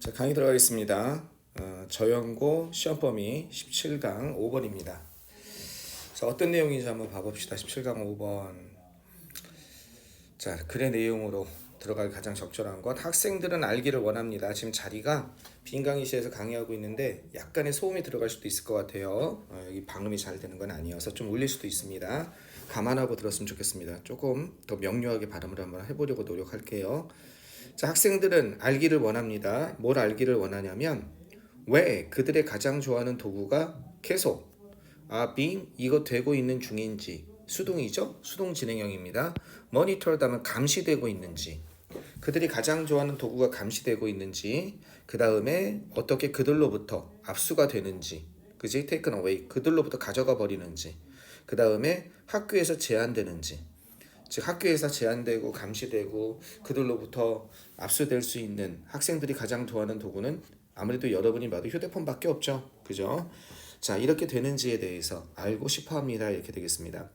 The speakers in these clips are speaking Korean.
자, 강의 들어가겠습니다. 저연고 시험 범위 17강 5번입니다. 자, 어떤 내용인지 한번 봐봅시다. 17강 5번. 자, 글의 내용으로 들어갈 가장 적절한 것. 학생들은 알기를 원합니다. 지금 자리가 빈 강의실에서 강의하고 있는데 약간의 소음이 들어갈 수도 있을 것 같아요. 여기 방음이 잘 되는 건 아니어서 좀 울릴 수도 있습니다. 감안하고 들었으면 좋겠습니다. 조금 더 명료하게 발음을 한번 해보려고 노력할게요. 자, 학생들은 알기를 원합니다. 뭘 알기를 원하냐면 왜 그들의 가장 좋아하는 도구가 계속 being 이거 되고 있는 중인지, 수동이죠? 수동 진행형입니다. monitored 하면 감시되고 있는지, 그들이 가장 좋아하는 도구가 감시되고 있는지, 그 다음에 어떻게 그들로부터 압수가 되는지, 그지? taken away 그들로부터 가져가 버리는지, 그 다음에 학교에서 제한되는지, 즉 학교에서 제한되고 감시되고 그들로부터 압수될 수 있는 학생들이 가장 좋아하는 도구는 아무래도 여러분이 봐도 휴대폰밖에 없죠. 그죠? 자, 이렇게 되는지에 대해서 알고 싶어 합니다. 이렇게 되겠습니다.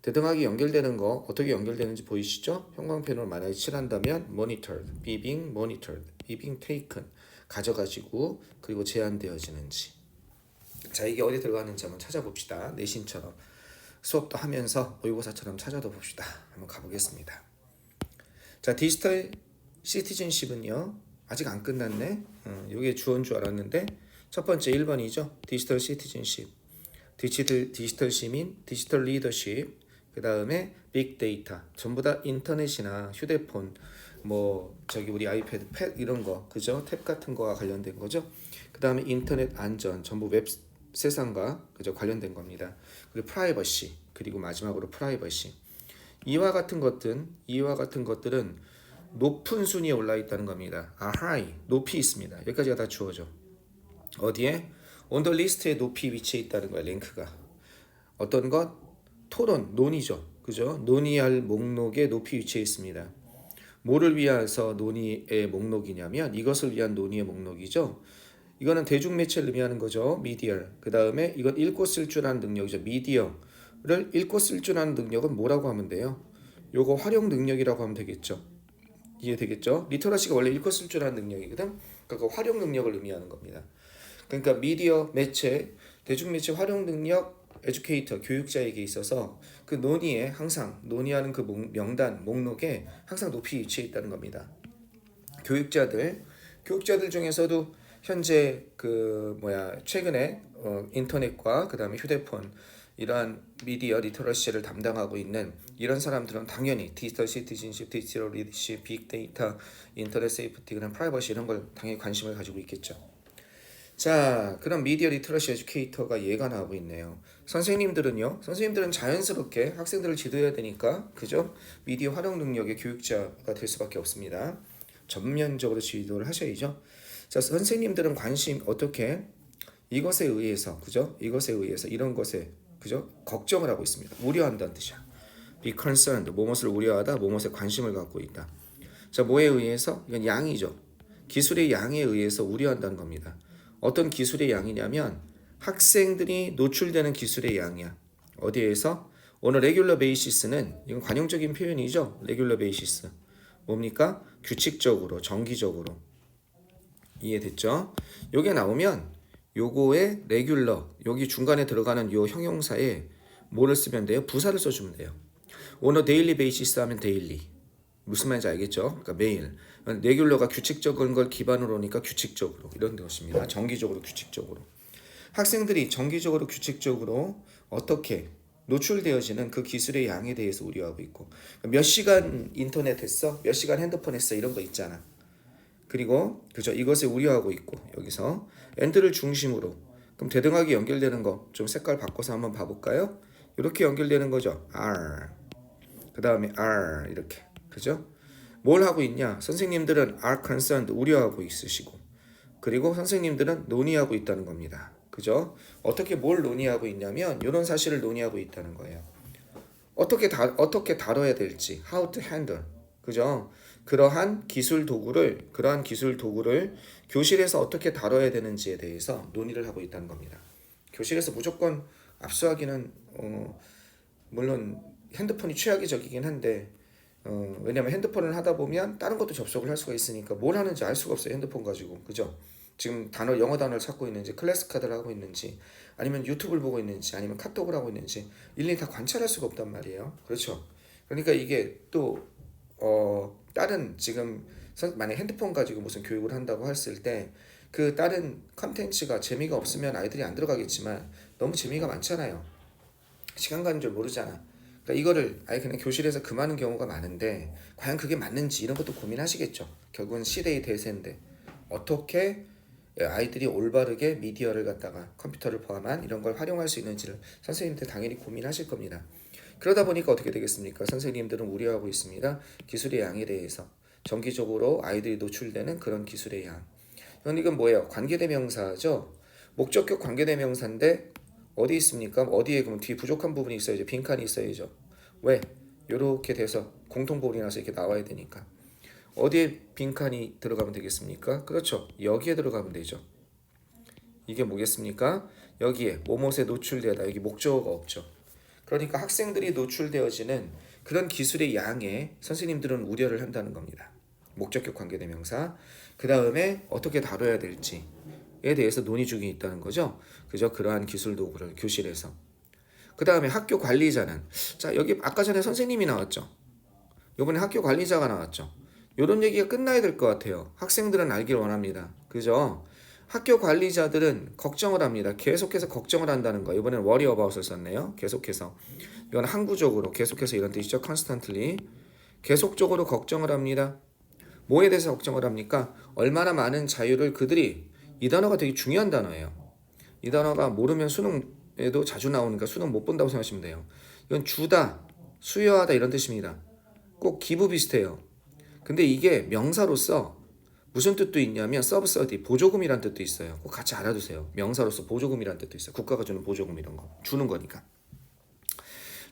대등하게 연결되는 거 어떻게 연결되는지 보이시죠? 형광펜으로 만약에 칠한다면 monitored, being monitored, being taken 가져가지고 그리고 제한되어지는지. 자, 이게 어디 들어가는지 한번 찾아봅시다. 내신처럼. 수업도 하면서 모의고사처럼 찾아도 봅시다. 한번 가보겠습니다. 자, 디지털 시티즌십은요 아직 안 끝났네. 이게 주어인 줄 알았는데 첫 번째 1번이죠. 디지털 시티즌십, 디지털 시민, 디지털 리더십, 그 다음에 빅데이터, 전부 다 인터넷이나 휴대폰, 뭐 저기 우리 아이패드, 팻 이런 거, 그죠? 탭 같은 거와 관련된 거죠. 그 다음에 인터넷 안전, 전부 웹 세상과 그죠 관련된 겁니다. 그리고 프라이버시, 그리고 마지막으로 프라이버시. 이와 같은 것들은 높은 순위에 올라 있다는 겁니다. high, 높이 있습니다. 여기까지가 다 주어져. 어디에? on the list에 높이 위치해 있다는 거야. 랭크가. 어떤 것? 토론, 논의죠. 그죠? 논의할 목록에 높이 위치해 있습니다. 뭐를 위해서 논의의 목록이냐면 이것을 위한 논의의 목록이죠. 이거는 대중매체를 의미하는 거죠. 미디어. 그 다음에 이건 읽고 쓸 줄 아는 능력이죠. 미디어를 읽고 쓸 줄 아는 능력은 뭐라고 하면 돼요? 요거 활용 능력이라고 하면 되겠죠. 이해되겠죠? 리터러시가 원래 읽고 쓸 줄 아는 능력이거든. 그러니까 그 활용 능력을 의미하는 겁니다. 그러니까 미디어, 매체, 대중매체 활용 능력, 에듀케이터, 교육자에게 있어서 그 논의에 항상 논의하는 그 명단, 목록에 항상 높이 위치해 있다는 겁니다. 교육자들 중에서도 현재 최근에 인터넷과 그 다음에 휴대폰 이러한 미디어 리터러시를 담당하고 있는 이런 사람들은 당연히 디지털 시티즌십, 디지털 리더십, 빅데이터, 인터넷 세이프티, 그런 프라이버시 이런 걸 당연히 관심을 가지고 있겠죠. 자, 그럼 미디어 리터러시 에듀케이터가 얘가 나오고 있네요. 선생님들은 자연스럽게 학생들을 지도해야 되니까 그죠? 미디어 활용 능력의 교육자가 될 수밖에 없습니다. 전면적으로 지도를 하셔야죠. 자, 선생님들은 관심 어떻게 이것에 의해서 그죠? 이런 것에 그죠? 걱정을 하고 있습니다. 우려한다는 뜻이야. be concerned, 무엇을 우려하다, 무엇에 관심을 갖고 있다. 자, 뭐에 의해서? 이건 양이죠. 기술의 양에 의해서 우려한다는 겁니다. 어떤 기술의 양이냐면 학생들이 노출되는 기술의 양이야. 어디에서? 오늘 레귤러 베이시스는 이건 관용적인 표현이죠. 레귤러 베이시스. 뭡니까? 규칙적으로, 정기적으로. 이해됐죠? 요게 나오면 요거에 레귤러, 여기 중간에 들어가는 요 형용사에 뭐를 쓰면 돼요? 부사를 써주면 돼요. on a daily basis 하면 daily. 무슨 말인지 알겠죠? 그러니까 매일. 레귤러가 규칙적인 걸 기반으로 하니까 규칙적으로 이런 것입니다. 정기적으로, 규칙적으로. 학생들이 정기적으로, 규칙적으로 어떻게 노출되어지는 그 기술의 양에 대해서 우려하고 있고, 몇 시간 인터넷 했어? 몇 시간 핸드폰 했어? 이런 거 있잖아. 그리고 그죠? 이것에 우려하고 있고, 여기서 and를 중심으로. 그럼 대등하게 연결되는 거 좀 색깔 바꿔서 한번 봐볼까요? 이렇게 연결되는 거죠. R. 그 다음에 R 이렇게. 그죠? 뭘 하고 있냐? 선생님들은 are concerned, 우려하고 있으시고, 그리고 선생님들은 논의하고 있다는 겁니다. 그죠? 어떻게 뭘 논의하고 있냐면 이런 사실을 논의하고 있다는 거예요. 어떻게 다뤄야 될지, how to handle. 그죠? 그러한 기술 도구를 교실에서 어떻게 다뤄야 되는지에 대해서 논의를 하고 있다는 겁니다. 교실에서 무조건 압수하기는 물론 핸드폰이 최악의 적이긴 한데 왜냐면 핸드폰을 하다 보면 다른 것도 접속을 할 수가 있으니까 뭘 하는지 알 수가 없어요. 핸드폰 가지고. 그죠? 지금 영어 단어를 찾고 있는지, 클래스 카드를 하고 있는지, 아니면 유튜브를 보고 있는지, 아니면 카톡을 하고 있는지 일일이 다 관찰할 수가 없단 말이에요. 그렇죠? 그러니까 이게 또 다른 지금 만약 핸드폰 가지고 무슨 교육을 한다고 했을 때 그 다른 컨텐츠가 재미가 없으면 아이들이 안 들어가겠지만 너무 재미가 많잖아요. 시간 가는 줄 모르잖아. 그러니까 이거를 아예 그냥 교실에서 금하는 경우가 많은데 과연 그게 맞는지 이런 것도 고민하시겠죠. 결국은 시대의 대세인데 어떻게 아이들이 올바르게 미디어를 갖다가 컴퓨터를 포함한 이런 걸 활용할 수 있는지를 선생님들 당연히 고민하실 겁니다. 그러다 보니까 어떻게 되겠습니까? 선생님들은 우려하고 있습니다. 기술의 양에 대해서 정기적으로 아이들이 노출되는 그런 기술의 양. 이건 뭐예요? 관계대명사죠. 목적격 관계대명사인데 어디 있습니까? 어디에 그럼 뒤에 부족한 부분이 있어야죠. 빈칸이 있어야죠. 왜? 이렇게 돼서 공통부분이 나서 이렇게 나와야 되니까. 어디에 빈칸이 들어가면 되겠습니까? 그렇죠. 여기에 들어가면 되죠. 이게 뭐겠습니까? 여기에 뭐뭇에 노출되다. 여기 목적어가 없죠. 그러니까 학생들이 노출되어지는 그런 기술의 양에 선생님들은 우려를 한다는 겁니다. 목적격 관계대명사. 그 다음에 어떻게 다뤄야 될지에 대해서 논의 중에 있다는 거죠. 그죠? 그러한 기술 도구를 교실에서. 그 다음에 학교 관리자는, 자 여기 아까 전에 선생님이 나왔죠. 이번에 학교 관리자가 나왔죠. 이런 얘기가 끝나야 될 것 같아요. 학생들은 알길 원합니다. 그죠? 학교 관리자들은 걱정을 합니다. 계속해서 걱정을 한다는 거. 이번엔 worry about을 썼네요. 계속해서. 이건 항구적으로 계속해서 이런 뜻이죠. constantly. 계속적으로 걱정을 합니다. 뭐에 대해서 걱정을 합니까? 얼마나 많은 자유를 그들이, 이 단어가 되게 중요한 단어예요. 이 단어가 모르면 수능에도 자주 나오니까 수능 못 본다고 생각하시면 돼요. 이건 주다, 수여하다 이런 뜻입니다. 꼭 기부 비슷해요. 근데 이게 명사로서 무슨 뜻도 있냐면 서브서디, 보조금이란 뜻도 있어요. 꼭 같이 알아두세요. 명사로서 보조금이란 뜻도 있어요. 국가가 주는 보조금 이런 거 주는 거니까.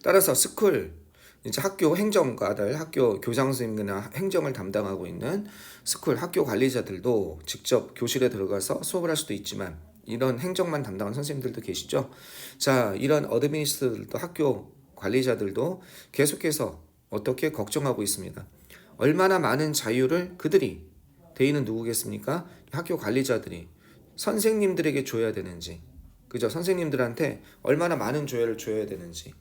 따라서 스쿨, 이제 학교 행정가들, 학교 교장 선생님이나 행정을 담당하고 있는 스쿨 학교 관리자들도 직접 교실에 들어가서 수업을 할 수도 있지만 이런 행정만 담당하는 선생님들도 계시죠. 자, 이런 어드미니스트들도 학교 관리자들도 계속해서 어떻게 걱정하고 있습니다. 얼마나 많은 자유를 그들이, 대의는 누구겠습니까? 학교 관리자들이 선생님들에게 줘야 되는지, 그죠? 선생님들한테 얼마나 많은 조회를 줘야 되는지.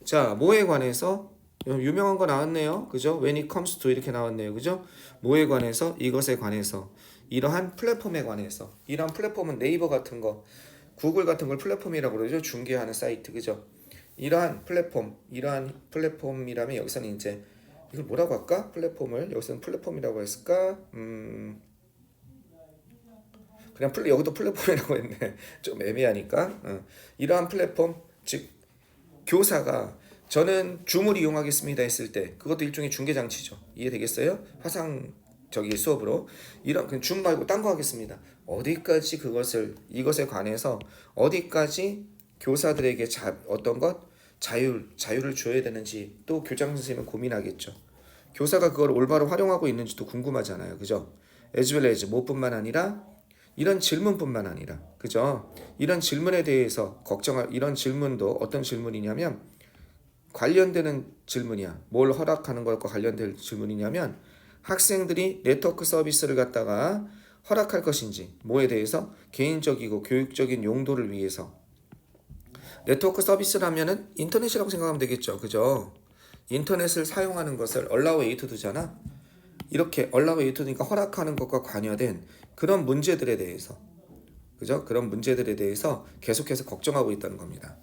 자, 뭐에 관해서 유명한 거 나왔네요. 그죠? When it comes to 이렇게 나왔네요. 그죠? 뭐에 관해서, 이것에 관해서, 이러한 플랫폼에 관해서. 이러한 플랫폼은 네이버 같은 거, 구글 같은 걸 플랫폼이라고 그러죠. 중개하는 사이트. 그죠? 이러한 플랫폼이라면 여기서는 이제 이걸 뭐라고 할까? 플랫폼을 여기서는 플랫폼이라고 했을까? 그냥 여기도 플랫폼이라고 했네. 좀 애매하니까. 이러한 플랫폼, 즉 교사가 저는 줌을 이용하겠습니다 했을 때 그것도 일종의 중개 장치죠. 이해되겠어요? 화상 수업으로 이런 줌 말고 딴 거 하겠습니다. 어디까지 이것에 관해서 어디까지 교사들에게 어떤 것 자유를 줘야 되는지 또 교장 선생님은 고민하겠죠. 교사가 그걸 올바로 활용하고 있는지도 궁금하잖아요. 그죠? as well as 뭐뿐만 아니라 이런 질문뿐만 아니라, 그죠? 이런 질문에 대해서 이런 질문도 어떤 질문이냐면 관련되는 질문이야. 뭘 허락하는 것과 관련된 질문이냐면 학생들이 네트워크 서비스를 갖다가 허락할 것인지, 뭐에 대해서 개인적이고 교육적인 용도를 위해서. 네트워크 서비스라면은 인터넷이라고 생각하면 되겠죠. 그죠? 인터넷을 사용하는 것을 allow A to do잖아. 이렇게 allow A to do니까 허락하는 것과 관여된 그런 문제들에 대해서, 그죠? 그런 문제들에 대해서 계속해서 걱정하고 있다는 겁니다.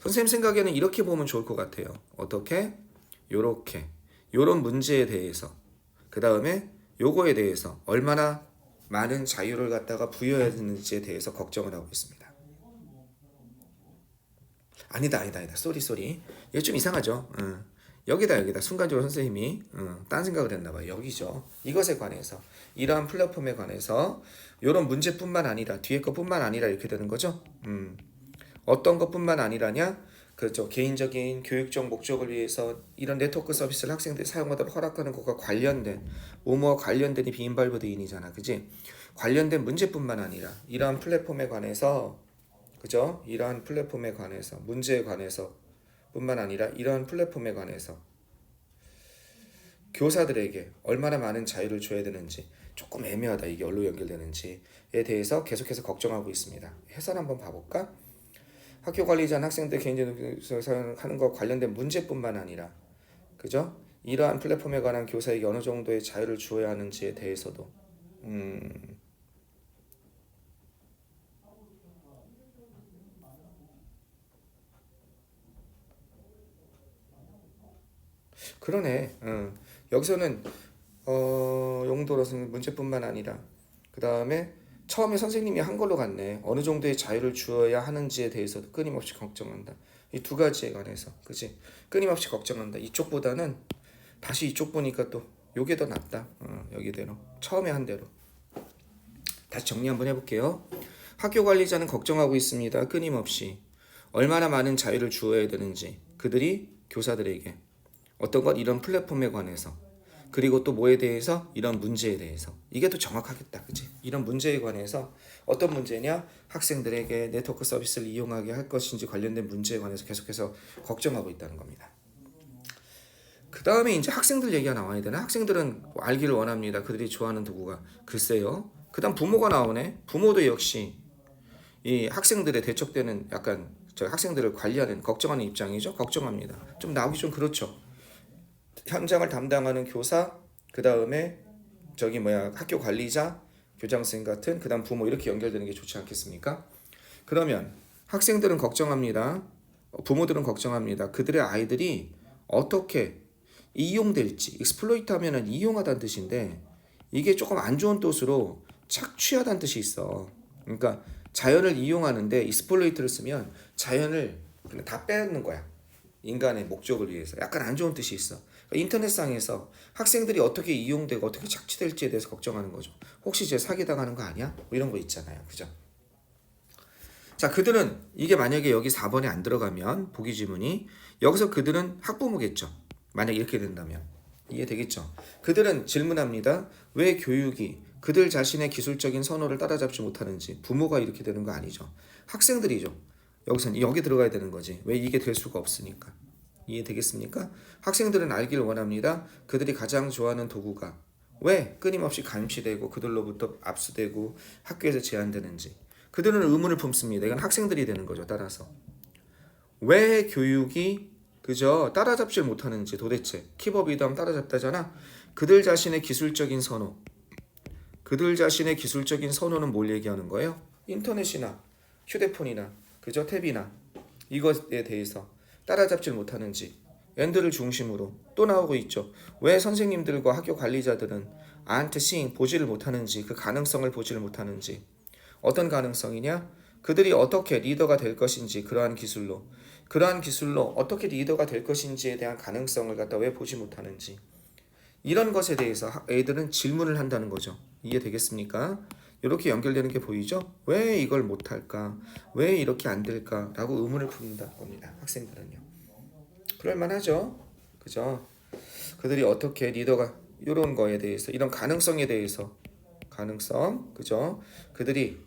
선생님 생각에는 이렇게 보면 좋을 것 같아요. 어떻게? 요런 문제에 대해서, 그 다음에 요거에 대해서 얼마나 많은 자유를 갖다가 부여해야 되는지에 대해서 걱정을 하고 있습니다. 아니다. 쏘리. 이거 좀 이상하죠? 여기다 순간적으로 선생님이 딴 생각을 했나봐요. 여기죠. 이것에 관해서, 이러한 플랫폼에 관해서 이런 문제뿐만 아니라 뒤에 것뿐만 아니라 이렇게 되는 거죠. 어떤 것뿐만 아니라냐? 그렇죠. 개인적인 교육적 목적을 위해서 이런 네트워크 서비스를 학생들이 사용하도록 허락하는 것과 관련된 뭐뭐와 관련된 이 비인발브드인이잖아. 그지? 관련된 문제뿐만 아니라 이러한 플랫폼에 관해서, 그죠? 이러한 플랫폼에 관해서, 문제에 관해서 뿐만 아니라 이러한 플랫폼에 관해서 교사들에게 얼마나 많은 자유를 줘야 되는지 조금 애매하다. 이게 어디로 연결되는지에 대해서 계속해서 걱정하고 있습니다. 해설 한번 봐볼까? 학교 관리자는 학생들 개인정보 사용하는 것 관련된 문제뿐만 아니라 그죠? 이러한 플랫폼에 관한 교사에게 어느 정도의 자유를 주어야 하는지에 대해서도 그러네. 여기서는 용도로서는 문제뿐만 아니라 그 다음에 처음에 선생님이 한 걸로 갔네. 어느 정도의 자유를 주어야 하는지에 대해서도 끊임없이 걱정한다. 이 두 가지에 관해서 그치? 끊임없이 걱정한다. 이쪽보다는 다시 이쪽 보니까 또 요게 더 낫다. 여기대로 처음에 한 대로 다시 정리 한번 해볼게요. 학교 관리자는 걱정하고 있습니다. 끊임없이 얼마나 많은 자유를 주어야 되는지 그들이 교사들에게 어떤 것 이런 플랫폼에 관해서 그리고 또 뭐에 대해서 이런 문제에 대해서 이게 더 정확하겠다. 그치? 이런 문제에 관해서 어떤 문제냐? 학생들에게 네트워크 서비스를 이용하게 할 것인지 관련된 문제에 관해서 계속해서 걱정하고 있다는 겁니다. 그 다음에 이제 학생들 얘기가 나와야 되나? 학생들은 알기를 원합니다. 그들이 좋아하는 도구가 글쎄요. 그 다음 부모가 나오네. 부모도 역시 이 학생들의 대척되는 약간 저 학생들을 관리하는 걱정하는 입장이죠. 걱정합니다. 좀 나오기 좀 그렇죠. 현장을 담당하는 교사, 그 다음에 학교 관리자, 교장선생님 같은 그 다음 부모 이렇게 연결되는 게 좋지 않겠습니까? 그러면 학생들은 걱정합니다. 부모들은 걱정합니다. 그들의 아이들이 어떻게 이용될지, 익스플로이트 하면은 이용하다는 뜻인데 이게 조금 안 좋은 뜻으로 착취하다는 뜻이 있어. 그러니까 자연을 이용하는데 익스플로이트를 쓰면 자연을 그냥 다 빼앗는 거야. 인간의 목적을 위해서. 약간 안 좋은 뜻이 있어. 그러니까 인터넷상에서 학생들이 어떻게 이용되고 어떻게 착취될지에 대해서 걱정하는 거죠. 혹시 쟤 사기당하는 거 아니야? 뭐 이런 거 있잖아요. 그죠? 자, 그들은 이게 만약에 여기 4번에 안 들어가면 보기 지문이 여기서 그들은 학부모겠죠. 만약 이렇게 된다면 이해되겠죠. 그들은 질문합니다. 왜 교육이 그들 자신의 기술적인 선호를 따라잡지 못하는지. 부모가 이렇게 되는 거 아니죠. 학생들이죠. 여기서는 여기 들어가야 되는 거지. 왜 이게 될 수가 없으니까. 이해되겠습니까? 학생들은 알기를 원합니다. 그들이 가장 좋아하는 도구가 왜 끊임없이 감시되고 그들로부터 압수되고 학교에서 제한되는지. 그들은 의문을 품습니다. 이건 학생들이 되는 거죠. 따라서 왜 교육이 그저 따라잡지 못하는지. 도대체 킵업이다 하면 따라잡다잖아. 그들 자신의 기술적인 선호. 그들 자신의 기술적인 선호는 뭘 얘기하는 거예요? 인터넷이나 휴대폰이나 그저 탭이나 이것에 대해서 따라잡지 못하는지. 엔드를 중심으로 또 나오고 있죠. 왜 선생님들과 학교 관리자들은 aren't seeing 보지를 못하는지. 그 가능성을 보지를 못하는지. 어떤 가능성이냐? 그들이 어떻게 리더가 될 것인지. 그러한 기술로 어떻게 리더가 될 것인지에 대한 가능성을 갖다 왜 보지 못하는지. 이런 것에 대해서 애들은 질문을 한다는 거죠. 이해되겠습니까? 이렇게 연결되는 게 보이죠? 왜 이걸 못할까? 왜 이렇게 안 될까? 라고 의문을 품는다 겁니다. 학생들은요. 그럴만하죠. 그죠? 그들이 어떻게 리더가 이런 거에 대해서 이런 가능성에 대해서 그죠? 그들이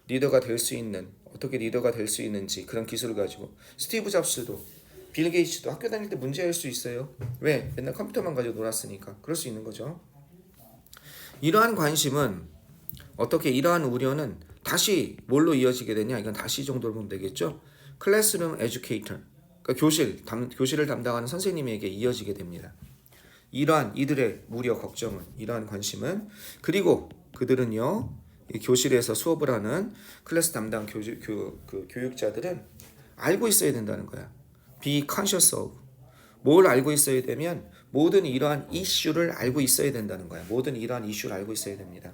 리더가 될 수 있는 어떻게 리더가 될 수 있는지 그런 기술을 가지고 스티브 잡스도 빌 게이츠도 학교 다닐 때 문제일 수 있어요. 왜? 맨날 컴퓨터만 가지고 놀았으니까. 그럴 수 있는 거죠. 이러한 관심은 어떻게 이러한 우려는 다시 뭘로 이어지게 되냐? 이건 다시 정도로 보면 되겠죠. 클래스룸 에듀케이터, 그러니까 교실을 담당하는 선생님에게 이어지게 됩니다. 이러한 이들의 우려, 걱정은 이러한 관심은 그리고 그들은요. 이 교실에서 수업을 하는 클래스 담당 교육자들은 알고 있어야 된다는 거야. Be conscious of. 뭘 알고 있어야 되면 모든 이러한 이슈를 알고 있어야 된다는 거야. 모든 이러한 이슈를 알고 있어야 됩니다.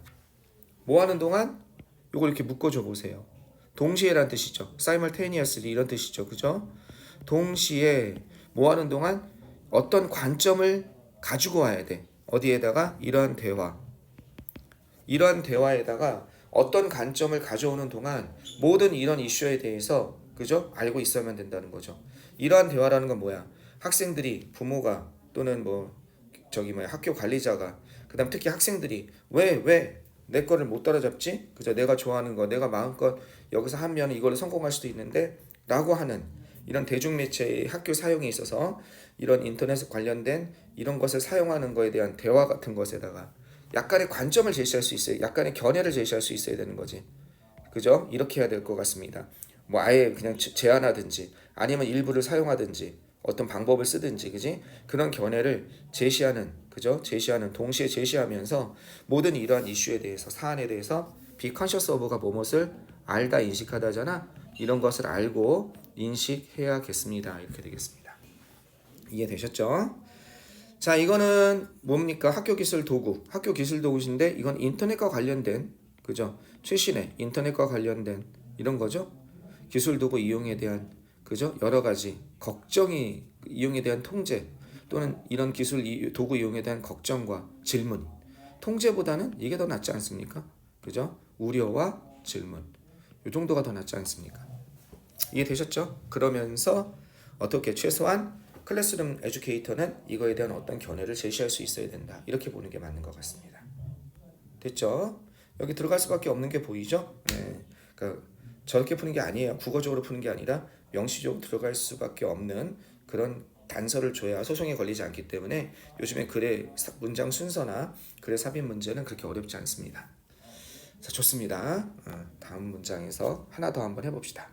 뭐 하는 동안? 이걸 이렇게 묶어줘 보세요. 동시에란 뜻이죠. simultaneously 이런 뜻이죠. 그죠? 동시에 뭐 하는 동안 어떤 관점을 가지고 와야 돼. 어디에다가? 이러한 대화에다가 어떤 관점을 가져오는 동안 모든 이런 이슈에 대해서 그죠? 알고 있어야만 된다는 거죠. 이러한 대화라는 건 뭐야? 학생들이 부모가 또는 학교 관리자가 그다음 특히 학생들이 왜 내 거를 못 따라잡지? 그죠? 내가 좋아하는 거 내가 마음껏 여기서 하면 이걸로 성공할 수도 있는데 라고 하는 이런 대중매체의 학교 사용에 있어서 이런 인터넷 관련된 이런 것을 사용하는 거에 대한 대화 같은 것에다가 약간의 관점을 제시할 수 있어요. 약간의 견해를 제시할 수 있어야 되는 거지. 그죠? 이렇게 해야 될 것 같습니다. 뭐 아예 그냥 제한하든지 아니면 일부를 사용하든지 어떤 방법을 쓰든지, 그지? 그런 견해를 제시하는, 그죠? 제시하는, 동시에 제시하면서 모든 이러한 이슈에 대해서, 사안에 대해서 be conscious of가 뭐뭇을 알다, 인식하다잖아. 이런 것을 알고 인식해야겠습니다. 이렇게 되겠습니다. 이해되셨죠? 자, 이거는 뭡니까? 학교 기술 도구. 학교 기술 도구인데 이건 인터넷과 관련된, 그죠? 최신의 인터넷과 관련된 이런 거죠. 기술 도구 이용에 대한, 그죠? 여러 가지 걱정이, 이용에 대한 통제 또는 이런 기술 도구 이용에 대한 걱정과 질문. 통제보다는 이게 더 낫지 않습니까? 그죠? 우려와 질문. 이 정도가 더 낫지 않습니까? 이해되셨죠? 그러면서 어떻게 최소한 클래스룸 에듀케이터는 이거에 대한 어떤 견해를 제시할 수 있어야 된다. 이렇게 보는 게 맞는 것 같습니다. 됐죠? 여기 들어갈 수밖에 없는 게 보이죠? 네. 그러니까 저렇게 푸는 게 아니에요. 국어적으로 푸는 게 아니라 명시적으로 들어갈 수밖에 없는 그런 단서를 줘야 소송에 걸리지 않기 때문에 요즘에 글의 문장 순서나 글의 삽입 문제는 그렇게 어렵지 않습니다. 자, 좋습니다. 다음 문장에서 하나 더 한번 해봅시다.